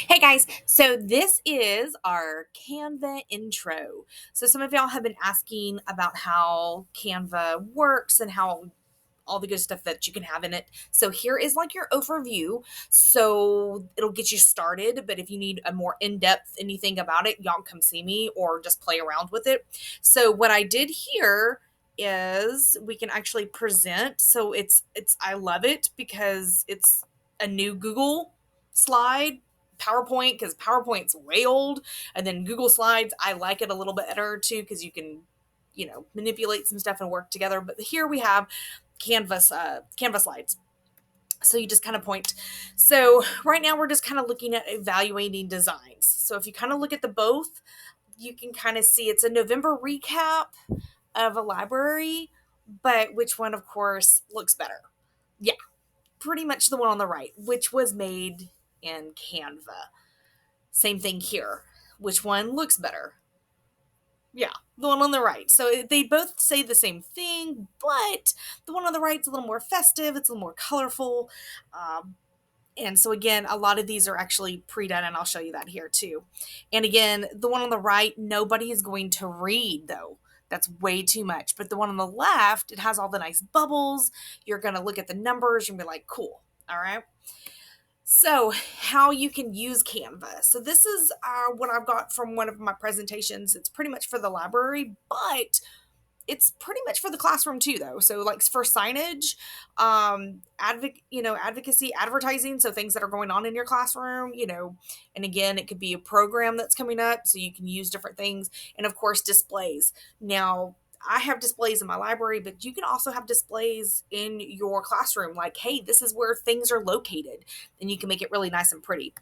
Hey guys, so this is our Canva intro. So some of y'all have been asking about how Canva works and how all the good stuff that you can have in it. So here is like your overview. So it'll get you started, but if you need a more in-depth anything about it, y'all come see me or just play around with it. So what I did here is we can actually present. So it's I love it because it's a new Google slide PowerPoint because PowerPoint's way old, and then Google Slides I like it a little bit better too because you can manipulate some stuff and work together. But here we have Canvas slides. So you just kind of point. So right now we're just kind of looking at evaluating designs. So if you kind of look at the both, you can kind of see it's a November recap of a library, but which one, of course, looks better? Yeah, pretty much the one on the right, which was made in Canva. Same thing here. Which one looks better? Yeah, the one on the right. So they both say the same thing, but the one on the right is a little more festive. It's a little more colorful. Um, and so again, a lot of these are actually pre-done, and I'll show you that here too. And again, the one on the right, nobody is going to read though. That's way too much. But the one on the left, it has all the nice bubbles. You're going to look at the numbers and be like, cool. All right. So, how you can use Canva. So, this is what I've got from one of my presentations. It's pretty much for the library, but it's pretty much for the classroom too, though. So, like for signage, advocacy, advertising. So, things that are going on in your classroom, and again, it could be a program that's coming up. So, you can use different things. And of course, displays. Now, I have displays in my library, but you can also have displays in your classroom. Like, hey, this is where things are located, and you can make it really nice and pretty.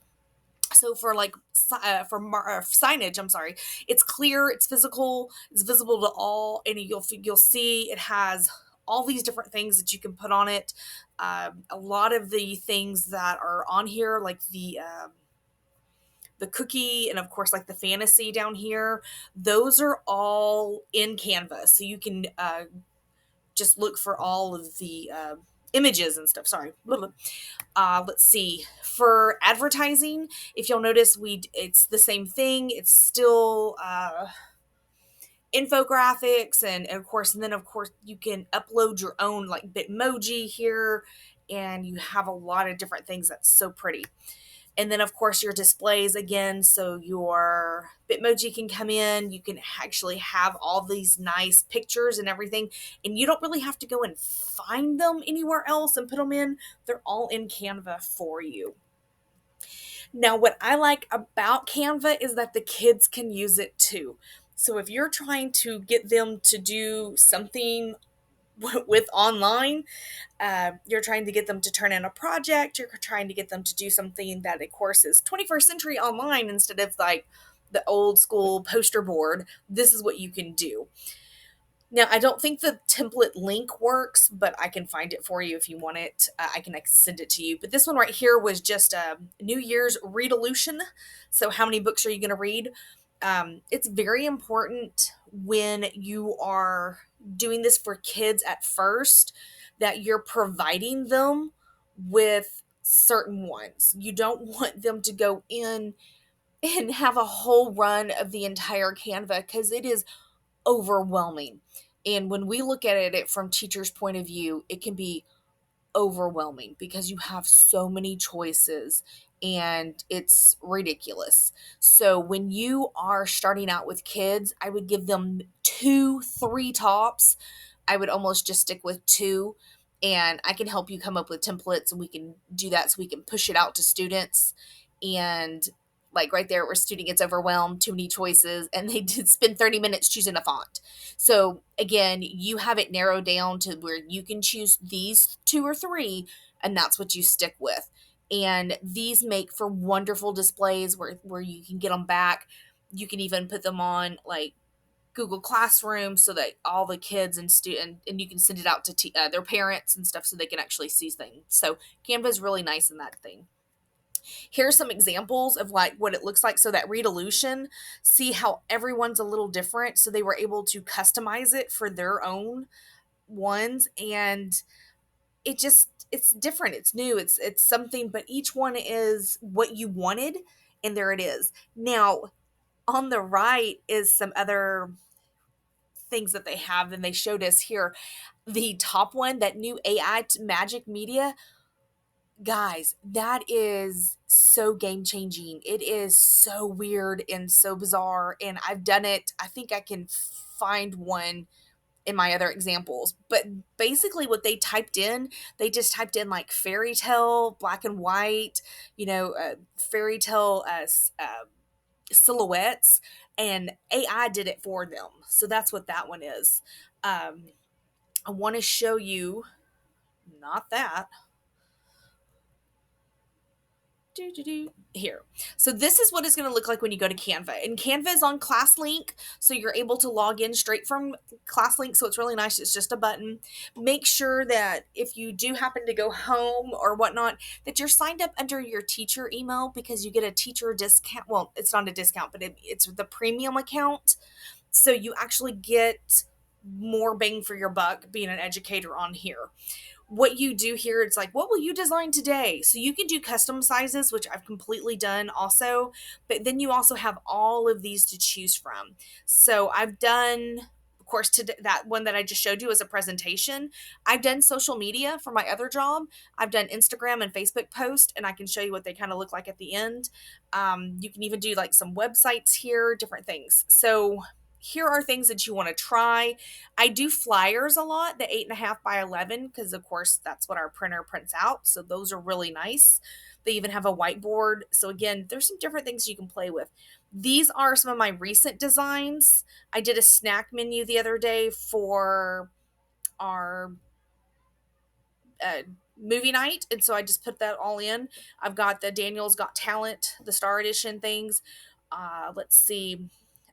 So for like signage, I'm sorry, it's clear, it's physical, it's visible to all, and you'll see it has all these different things that you can put on it. A lot of the things that are on here, like the cookie and of course like the fantasy down here, those are all in Canva, so you can just look for all of the images and stuff. Sorry. Let's see. For advertising, if you'll notice, it's the same thing. It's still infographics and of course, and then of course you can upload your own like Bitmoji here, and you have a lot of different things that's so pretty. And then of course your displays again, so your Bitmoji can come in, you can actually have all these nice pictures and everything, and you don't really have to go and find them anywhere else and put them in. They're all in Canva for you. Now what I like about Canva is that the kids can use it too. So if you're trying to get them to do something with online, you're trying to get them to turn in a project, you're trying to get them to do something that of course is 21st century online instead of like the old school poster board, this is what you can do. Now I don't think the template link works, but I can find it for you if you want it. I can send it to you, but this one right here was just a New Year's readolution. So how many books are you going to read? It's very important when you are doing this for kids at first that you're providing them with certain ones. You don't want them to go in and have a whole run of the entire Canva because it is overwhelming. And when we look at it from teachers' point of view, it can be overwhelming because you have so many choices and it's ridiculous. So when you are starting out with kids, I would give them 2, 3 tops. I would almost just stick with 2, and I can help you come up with templates and we can do that so we can push it out to students. And like right there where student gets overwhelmed, too many choices, and they did spend 30 minutes choosing a font. So again, you have it narrowed down to where you can choose these 2 or 3, and that's what you stick with. And these make for wonderful displays where you can get them back. You can even put them on like Google Classroom so that all the kids and student and you can send it out to their parents and stuff so they can actually see things. So Canva is really nice in that thing. Here's some examples of like what it looks like. So that readolution, see how everyone's a little different. So they were able to customize it for their own ones, and it's different. It's new. It's something, but each one is what you wanted, And there it is. Now, on the right is some other things that they have, and they showed us here. The top one, that new AI magic media, guys, that is so game changing. It is so weird and so bizarre. And I've done it. I think I can find one in my other examples. But basically, what they just typed in like fairy tale, black and white, fairy tale silhouettes, and AI did it for them. So that's what that one is. I want to show you, not that. Here. So this is what it's going to look like when you go to Canva. And Canva is on ClassLink, so you're able to log in straight from ClassLink, so it's really nice. It's just a button. Make sure that if you do happen to go home or whatnot, that you're signed up under your teacher email, because you get a teacher discount. Well, it's not a discount, but it's the premium account. So you actually get more bang for your buck being an educator on here. What you do here, it's like, what will you design today? So you can do custom sizes, which I've completely done also, but then you also have all of these to choose from. So I've done, of course, that one that I just showed you as a presentation. I've done social media for my other job. I've done Instagram and Facebook post, and I can show you what they kind of look like at the end. You can even do like some websites here, different things. So here are things that you want to try. I do flyers a lot, the 8.5 by 11, because of course that's what our printer prints out. So those are really nice. They even have a whiteboard. So again, there's some different things you can play with. These are some of my recent designs. I did a snack menu the other day for our uh, movie night, and so I just put that all in. I've got the Daniel's Got Talent, the Star Edition things. Let's see.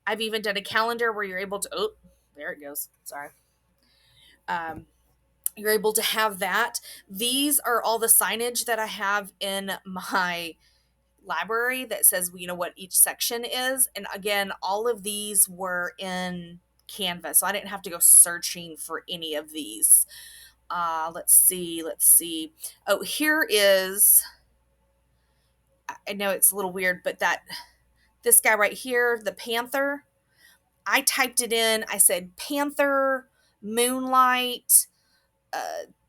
I've even done a calendar where you're able to, oh, there it goes. Sorry. Um, you're able to have that. These are all the signage that I have in my library that says, what each section is. And again, all of these were in Canva, so I didn't have to go searching for any of these. Let's see. Oh, here is, I know it's a little weird, but this guy right here, the panther, I typed it in. I said panther, moonlight,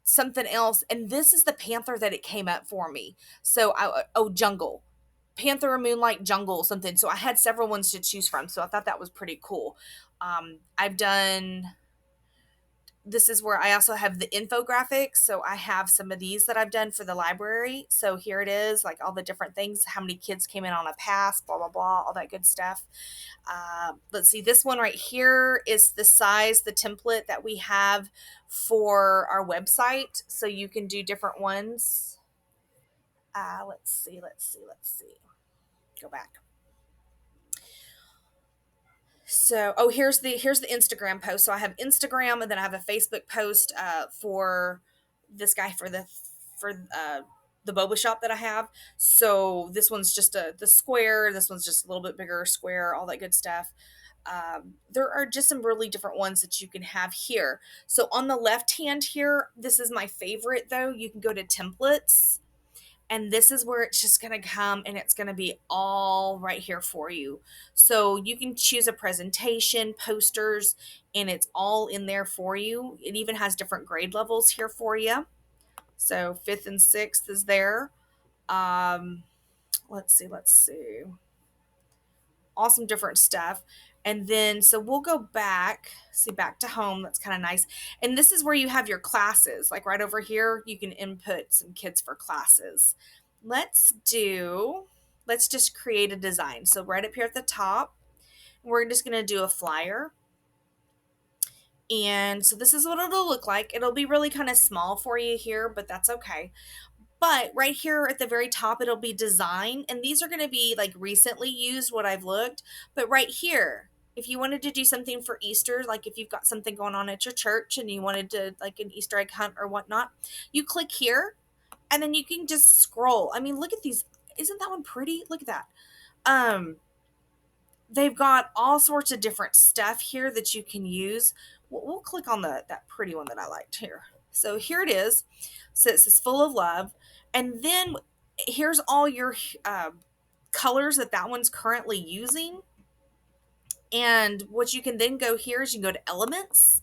something else, and this is the panther that it came up for me. So jungle, panther, moonlight, jungle, something. So I had several ones to choose from, so I thought that was pretty cool. I've done, this is where I also have the infographics. So I have some of these that I've done for the library. So here it is, like all the different things, how many kids came in on a pass, blah blah blah, all that good stuff. Let's see, this one right here is the size, the template that we have for our website. So you can do different ones. Let's see. Go back. So, here's the Instagram post. So I have Instagram, and then I have a Facebook post for this guy for the boba shop that I have. So this one's just the square. This one's just a little bit bigger square, all that good stuff. There are just some really different ones that you can have here. So on the left hand here, this is my favorite though. You can go to templates, and this is where it's just going to come, and it's going to be all right here for you. So you can choose a presentation, posters, and it's all in there for you. It even has different grade levels here for you. So 5th and 6th is there. Let's see. Awesome different stuff. And then, so we'll go back to home. That's kind of nice. And this is where you have your classes. Like right over here, you can input some kids for classes. Let's just create a design. So right up here at the top, we're just going to do a flyer. And so this is what it'll look like. It'll be really kind of small for you here, but that's okay. But right here at the very top, it'll be design. And these are going to be like recently used, what I've looked. But right here, if you wanted to do something for Easter, like if you've got something going on at your church and you wanted to like an Easter egg hunt or whatnot, you click here and then you can just scroll. I mean, look at these. Isn't that one pretty? Look at that. They've got all sorts of different stuff here that you can use. We'll click on that pretty one that I liked here. So here it is. So it says full of love. And then here's all your colors that one's currently using. And what you can then go here is you can go to elements,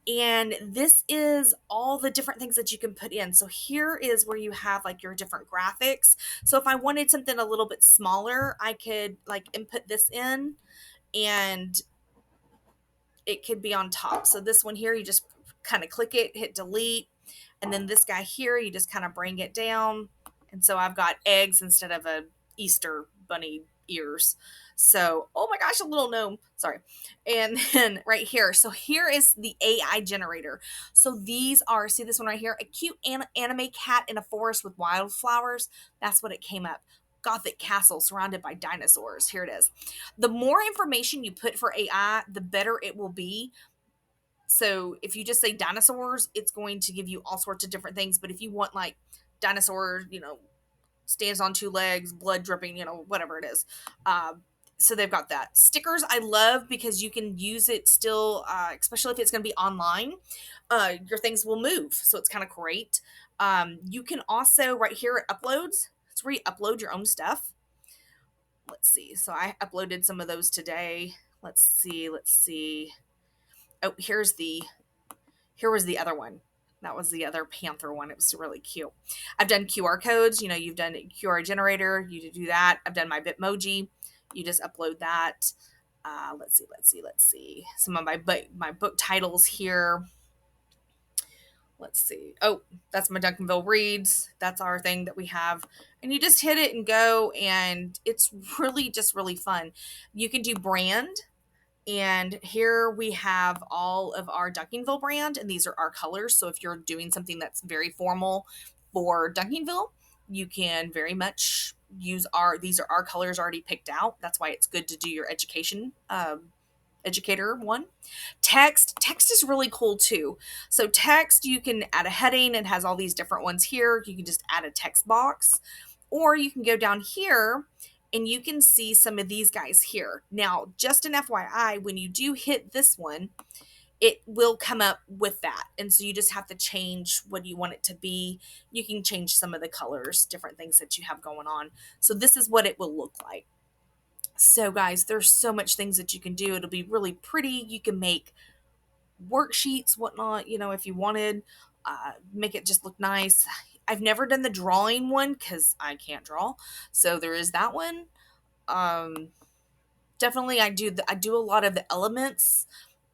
and this is all the different things that you can put in. So here is where you have like your different graphics. So if I wanted something a little bit smaller, I could like input this in, and it could be on top. So this one here, you just kind of click it, hit delete. And then this guy here, you just kind of bring it down. And so I've got eggs instead of a Easter bunny ears. So, oh my gosh, a little gnome. Sorry. And then right here. So here is the AI generator. So these are, see this one right here? A cute anime cat in a forest with wildflowers. That's what it came up. Gothic castle surrounded by dinosaurs. Here it is. The more information you put for AI, the better it will be. So if you just say dinosaurs, it's going to give you all sorts of different things. But if you want like dinosaur, stands on two legs, blood dripping, whatever it is. So they've got that. Stickers I love because you can use it still, especially if it's going to be online. Your things will move. So it's kind of great. You can also, right here at uploads, it's where you upload your own stuff. Let's see. So I uploaded some of those today. Let's see. Oh, here was the other one. That was the other panther one. It was really cute. I've done QR codes. You've done QR generator. You do that. I've done my Bitmoji. You just upload that. Let's see. Some of my book titles here. Let's see. Oh, that's my Duncanville Reads. That's our thing that we have. And you just hit it and go, and it's really just really fun. You can do brand. And here we have all of our Duncanville brand, and these are our colors. So if you're doing something that's very formal for Duncanville, you can very much use these are our colors already picked out. That's why it's good to do your educator one. Text is really cool too. So text, you can add a heading. It has all these different ones here. You can just add a text box, or you can go down here and you can see some of these guys here. Now, just an FYI, when you do hit this one, it will come up with that. And so you just have to change what you want it to be. You can change some of the colors, different things that you have going on. So this is what it will look like. So guys, there's so much things that you can do. It'll be really pretty. You can make worksheets, whatnot, if you wanted, make it just look nice. I've never done the drawing one because I can't draw. So there is that one. Definitely I do a lot of the elements.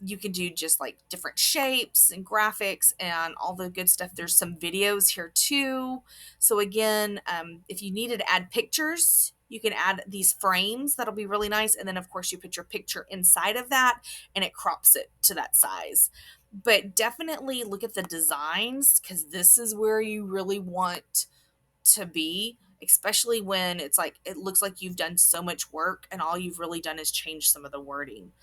You can do just like different shapes and graphics and all the good stuff. There's some videos here too. So again, if you needed to add pictures, you can add these frames. That'll be really nice. And then of course you put your picture inside of that and it crops it to that size. But definitely look at the designs, because this is where you really want to be, especially when it's like it looks like you've done so much work and all you've really done is change some of the wording.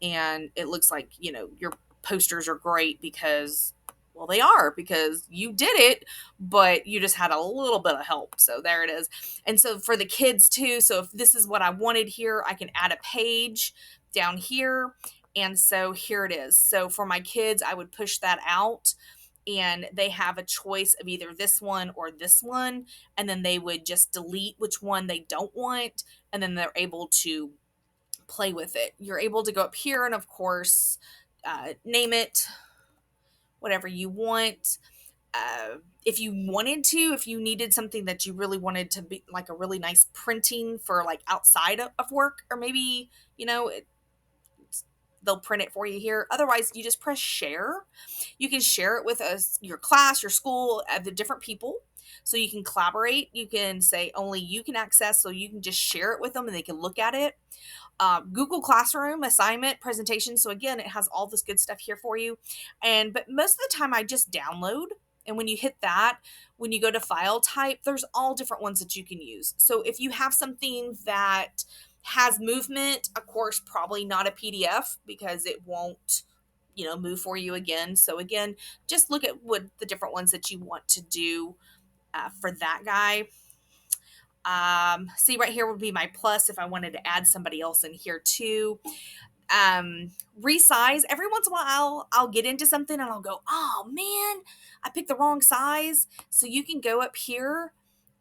And it looks like, your posters are great because, well, they are, because you did it, but you just had a little bit of help. So there it is. And so for the kids too, so if this is what I wanted here, I can add a page down here. And so here it is. So for my kids, I would push that out, and they have a choice of either this one or this one, and then they would just delete which one they don't want, and then they're able to play with it. You're able to go up here and of course name it whatever you want. If you wanted to, if you needed something that you really wanted to be like a really nice printing for like outside of work, or maybe they'll print it for you here. Otherwise, you just press share. You can share it with your class, your school, the different people. So you can collaborate. You can say only you can access, so you can just share it with them and they can look at it. Google Classroom, assignment, presentation. So again, it has all this good stuff here for you. But most of the time I just download. And when you hit that, when you go to file type, there's all different ones that you can use. So if you have something that has movement, of course, probably not a PDF, because it won't, move for you again. So again, just look at what the different ones that you want to do for that guy. See right here would be my plus if I wanted to add somebody else in here too. Resize. Every once in a while I'll get into something and I'll go, oh man, I picked the wrong size. So you can go up here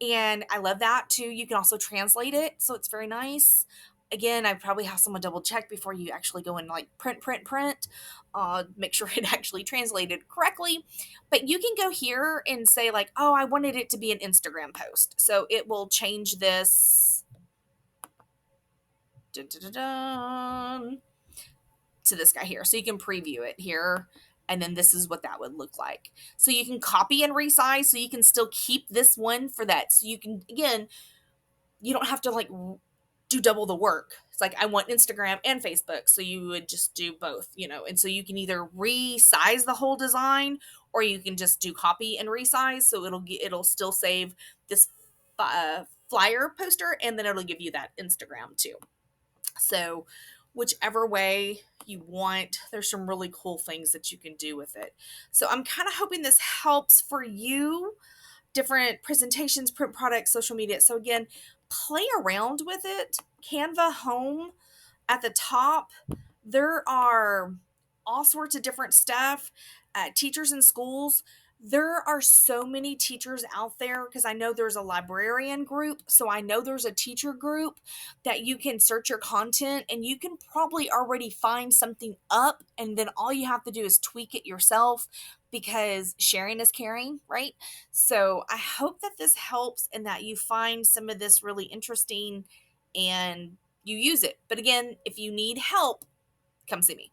And I love that too. You can also translate it, so it's very nice. Again, I probably have someone double check before you actually go and like print, make sure it actually translated correctly. But you can go here and say like, oh, I wanted it to be an Instagram post. So it will change this dun, dun, dun, dun, to this guy here. So you can preview it here. And then this is what that would look like. So you can copy and resize so you can still keep this one for that. So you can, again, you don't have to like do double the work. It's like I want Instagram and Facebook, so you would just do both, you know. And so you can either resize the whole design or you can just do copy and resize, so it'll still save this flyer poster, and then it'll give you that Instagram too. So whichever way you want, there's some really cool things that you can do with it. So I'm kind of hoping this helps for you, different presentations, print products, social media. So again, play around with it. Canva Home at the top, there are all sorts of different stuff. Teachers in schools, there are so many teachers out there because I know there's a librarian group. So I know there's a teacher group that you can search your content and you can probably already find something up. And then all you have to do is tweak it yourself because sharing is caring, right? So I hope that this helps and that you find some of this really interesting and you use it. But again, if you need help, come see me.